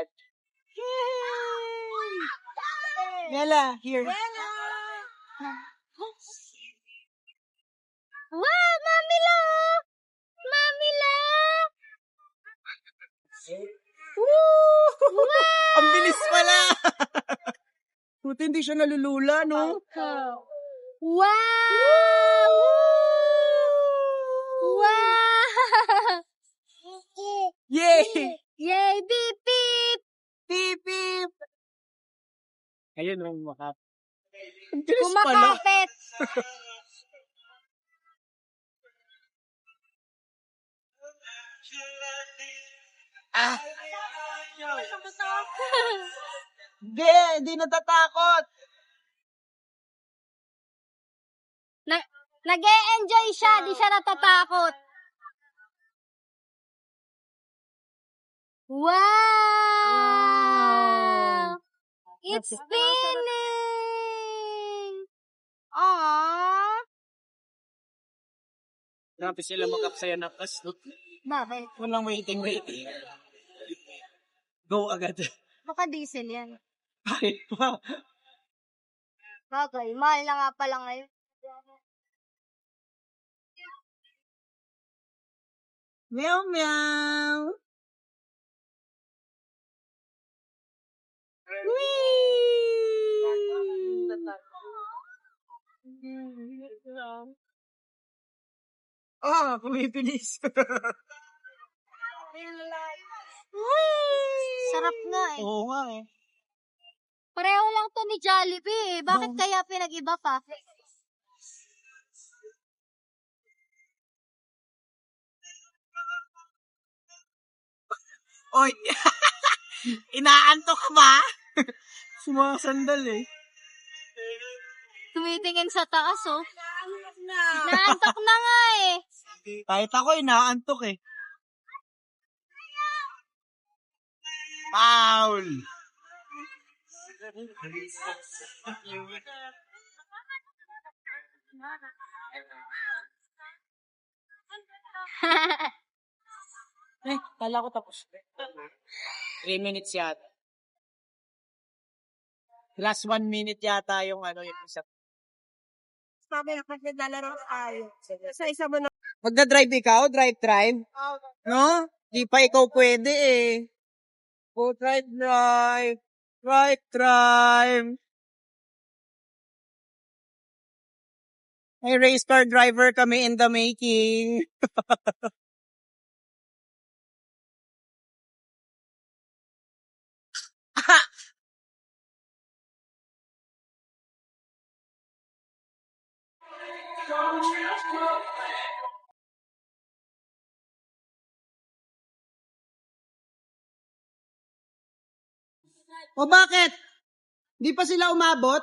agad. Mela, here. Wow, Mamila! Mamila! Woo! Wow! Ang bilis pala! Buti hindi siya nalulula, no? Wow! Wow! Yay! Yay! Beep, beep! Beep, beep! Ayun, makap. Ang bilis pala. Kumakapit! Ah! Hindi natatakot. Nag-e-enjoy siya, di siya natatakot. Wow! It's spinning! Aww! Grabe sila mag-upsaya ng kasot. Bakit? Walang waiting. Go agad. Baka diesel yan. Bakit pa? Bagay, mahal na nga pala ngayon. Meow, meow. Ah, kumipinis. Sarap nga eh. Oo nga eh. Pareho lang to ni Jollibee eh. Bakit kaya pinag-iba pa? Oy! Inaantok ka ba? Sumasandal eh. Tumitingin sa taas oh. Naantok na nga eh. Kahit ako inaantok eh. Foul! Kala ko tapos. 3 minutes yata. Last 1 minute yata yung yung isa. Sabi na kasi naglalaro tayo. Sa isa mo na. Magda-drive ikaw? Drive? No? Di pa ikaw pwede eh. Go drive. Drive. May race car driver kami in the making. O bakit? Di pa sila umabot?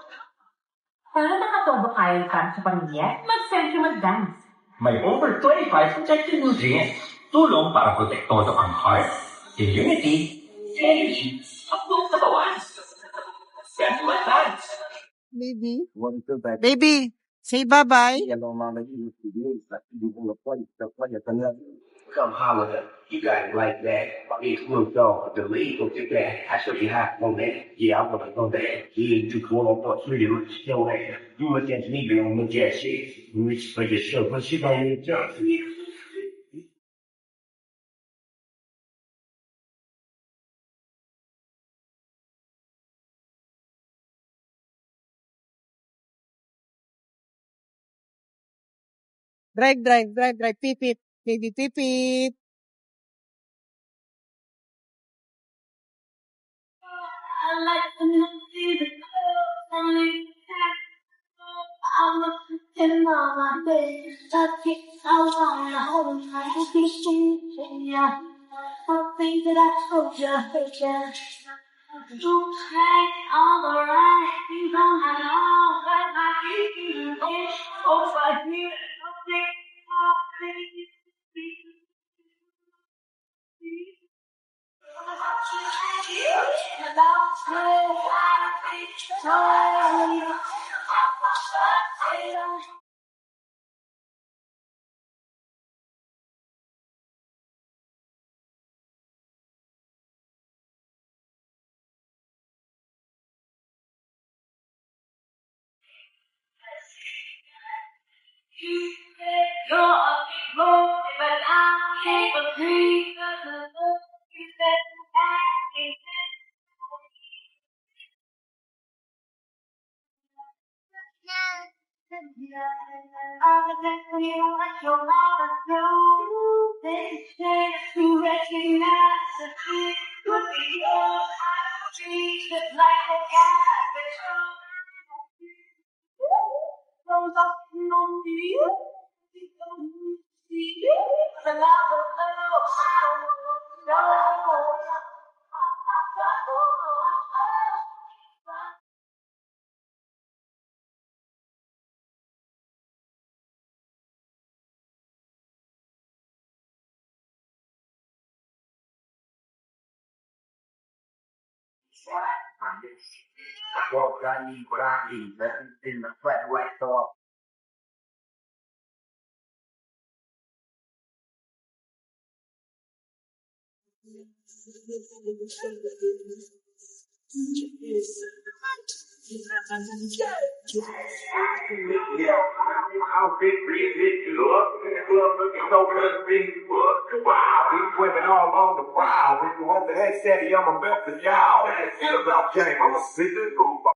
Para makatodo kayo para sa pamilya, mag-Centrum Advance. May over 25 protective nutrients. Tulong para protektodo ang heart, immunity, energy, at buong katawan. Centrum Advance. Baby, say bye-bye. Come holler, you got it like that. It's Snoop Dogg, the lead will get that. I show you how on that. Yeah, I wanna know that. You ain't 2.3 look still there. You look at me, you don't look at shit. You reach for your shirt, but she don't need jump. Drive. Pipit. Baby, pipit. I like to see the colors I'm looking on my face. Touch it, I wanna hold my yeah. Something that I told you, yeah. You hang on the right, you don't have all that I need. Oh, I need something. You say you're a big boy, but I can't agree. 'Cause the look you said I can't I'm exactly what your mama do. They say to recognize the truth. Could be your trees that like a cat, but goes up on me. The love of love, I don't know. What I need, man. In the flat right off. Yeah, I'll be big look. The club looking so good, big look. Wow, we women all on the prowl. What the heck said he on my best of y'all? Shit about game, I'm a sister.